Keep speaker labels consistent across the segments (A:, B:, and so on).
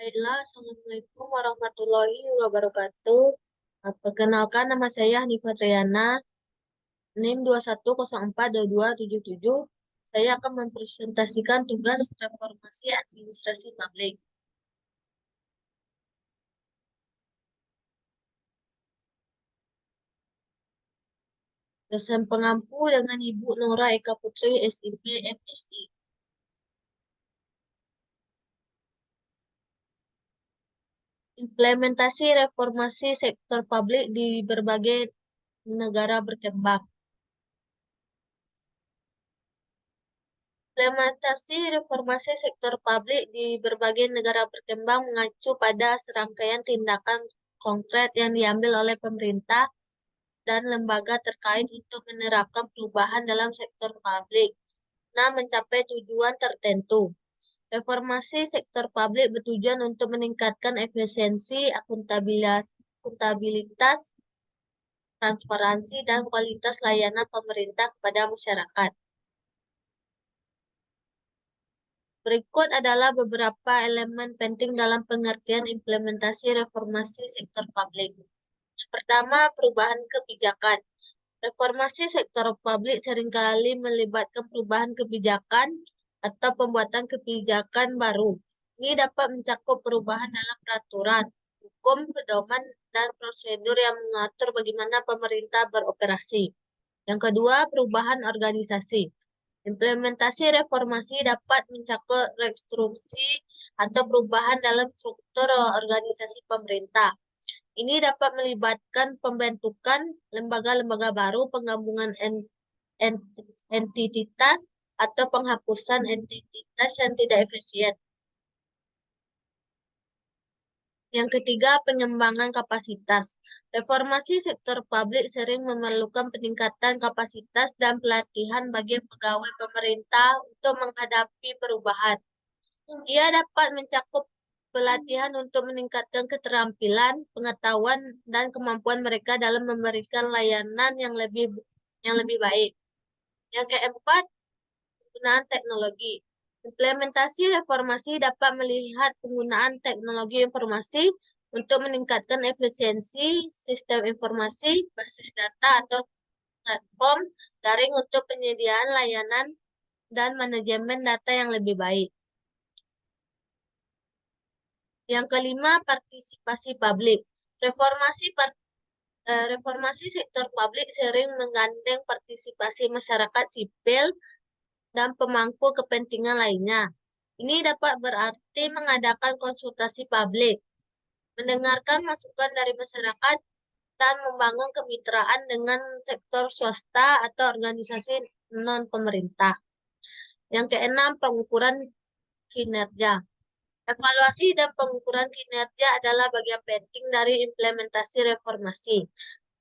A: Baiklah, Assalamualaikum warahmatullahi wabarakatuh. Perkenalkan, nama saya Hanifah Triana, NIM 21042277. Saya akan mempresentasikan tugas reformasi administrasi publik. Dosen pengampu dengan Ibu Nora Eka Putri, SIP, MSI. Implementasi reformasi sektor publik di berbagai negara berkembang. Implementasi reformasi sektor publik di berbagai negara berkembang mengacu pada serangkaian tindakan konkret yang diambil oleh pemerintah dan lembaga terkait untuk menerapkan perubahan dalam sektor publik, nah mencapai tujuan tertentu. Reformasi sektor publik bertujuan untuk meningkatkan efisiensi, akuntabilitas, transparansi, dan kualitas layanan pemerintah kepada masyarakat. Berikut adalah beberapa elemen penting dalam pengertian implementasi reformasi sektor publik. Yang pertama, perubahan kebijakan. Reformasi sektor publik seringkali melibatkan perubahan kebijakan atau pembuatan kebijakan baru. Ini dapat mencakup perubahan dalam peraturan, hukum, pedoman, dan prosedur yang mengatur bagaimana pemerintah beroperasi. Yang kedua, perubahan organisasi. Implementasi reformasi dapat mencakup rekonstruksi atau perubahan dalam struktur organisasi pemerintah. Ini dapat melibatkan pembentukan lembaga-lembaga baru, penggabungan entitas, atau penghapusan entitas yang tidak efisien. Yang ketiga, pengembangan kapasitas. Reformasi sektor publik sering memerlukan peningkatan kapasitas dan pelatihan bagi pegawai pemerintah untuk menghadapi perubahan. Ia dapat mencakup pelatihan untuk meningkatkan keterampilan, pengetahuan, dan kemampuan mereka dalam memberikan layanan yang lebih baik. Yang keempat, penggunaan teknologi. Implementasi reformasi dapat melihat penggunaan teknologi informasi untuk meningkatkan efisiensi sistem informasi, basis data, atau platform daring untuk penyediaan layanan dan manajemen data yang lebih baik. Yang kelima, partisipasi publik. Reformasi sektor publik sering menggandeng partisipasi masyarakat sipil dan pemangku kepentingan lainnya. Ini dapat berarti mengadakan konsultasi publik, mendengarkan masukan dari masyarakat, dan membangun kemitraan dengan sektor swasta atau organisasi non-pemerintah. Yang keenam, pengukuran kinerja. Evaluasi dan pengukuran kinerja adalah bagian penting dari implementasi reformasi.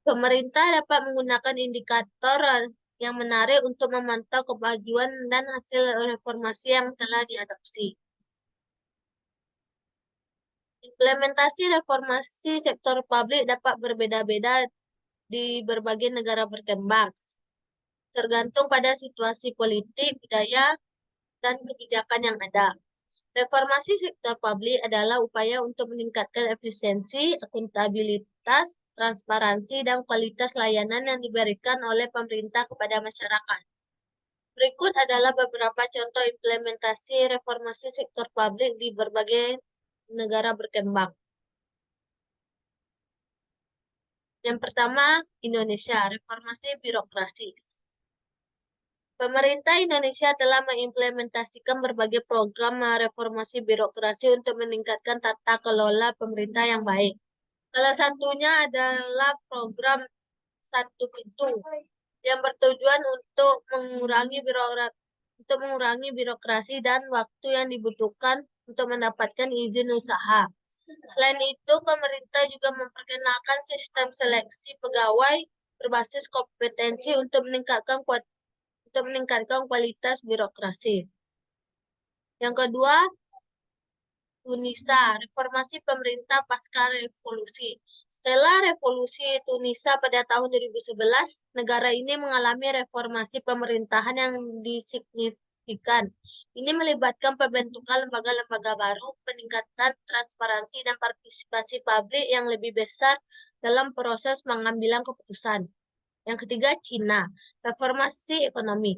A: Pemerintah dapat menggunakan indikator yang menarik untuk memantau kemajuan dan hasil reformasi yang telah diadopsi. Implementasi reformasi sektor publik dapat berbeda-beda di berbagai negara berkembang, tergantung pada situasi politik, budaya, dan kebijakan yang ada. Reformasi sektor publik adalah upaya untuk meningkatkan efisiensi, akuntabilitas, transparansi, dan kualitas layanan yang diberikan oleh pemerintah kepada masyarakat. Berikut adalah beberapa contoh implementasi reformasi sektor publik di berbagai negara berkembang. Yang pertama, Indonesia, reformasi birokrasi. Pemerintah Indonesia telah mengimplementasikan berbagai program reformasi birokrasi untuk meningkatkan tata kelola pemerintah yang baik. Salah satunya adalah program Satu Pintu yang bertujuan untuk mengurangi birokrasi dan waktu yang dibutuhkan untuk mendapatkan izin usaha. Selain itu, pemerintah juga memperkenalkan sistem seleksi pegawai berbasis kompetensi untuk meningkatkan kualitas birokrasi. Yang kedua, Tunisia, reformasi pemerintah pasca revolusi. Setelah revolusi Tunisia pada tahun 2011, negara ini mengalami reformasi pemerintahan yang signifikan. Ini melibatkan pembentukan lembaga-lembaga baru, peningkatan transparansi dan partisipasi publik yang lebih besar dalam proses pengambilan keputusan. Yang ketiga, Cina, reformasi ekonomi.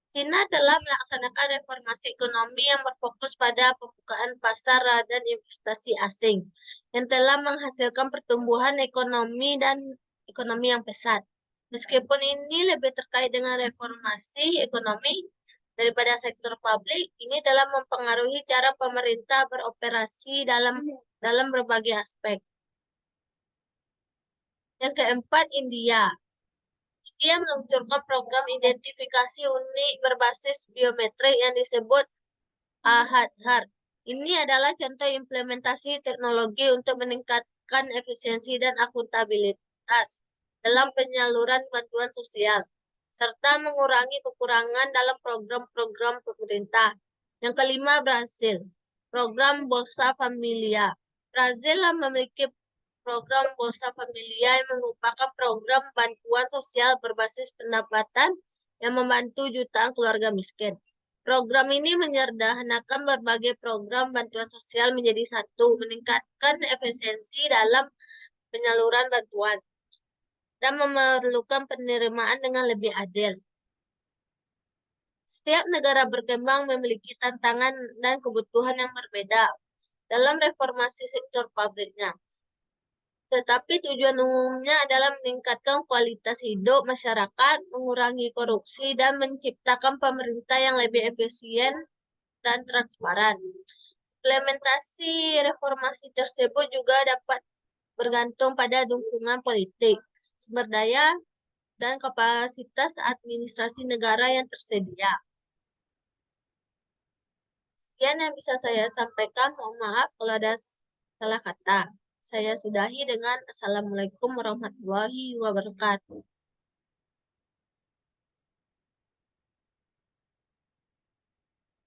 A: Cina telah melaksanakan reformasi ekonomi yang berfokus pada pembukaan pasar dan investasi asing, yang telah menghasilkan pertumbuhan ekonomi dan ekonomi yang pesat. Meskipun ini lebih terkait dengan reformasi ekonomi daripada sektor publik, ini telah mempengaruhi cara pemerintah beroperasi dalam berbagai aspek. Yang keempat, India. Dia meluncurkan program identifikasi unik berbasis biometrik yang disebut Aadhaar. Ini adalah contoh implementasi teknologi untuk meningkatkan efisiensi dan akuntabilitas dalam penyaluran bantuan sosial, serta mengurangi kekurangan dalam program-program pemerintah. Yang kelima, Brasil. Program Bolsa Familia. Brazil memiliki program Bolsa Familia yang merupakan program bantuan sosial berbasis pendapatan yang membantu jutaan keluarga miskin. Program ini menyederhanakan berbagai program bantuan sosial menjadi satu, meningkatkan efisiensi dalam penyaluran bantuan, dan memerlukan penerimaan dengan lebih adil. Setiap negara berkembang memiliki tantangan dan kebutuhan yang berbeda dalam reformasi sektor publiknya. Tetapi tujuan umumnya adalah meningkatkan kualitas hidup masyarakat, mengurangi korupsi, dan menciptakan pemerintah yang lebih efisien dan transparan. Implementasi reformasi tersebut juga dapat bergantung pada dukungan politik, sumber daya, dan kapasitas administrasi negara yang tersedia. Sekian yang bisa saya sampaikan. Mohon maaf kalau ada salah kata. Saya sudahi dengan Assalamualaikum warahmatullahi wabarakatuh.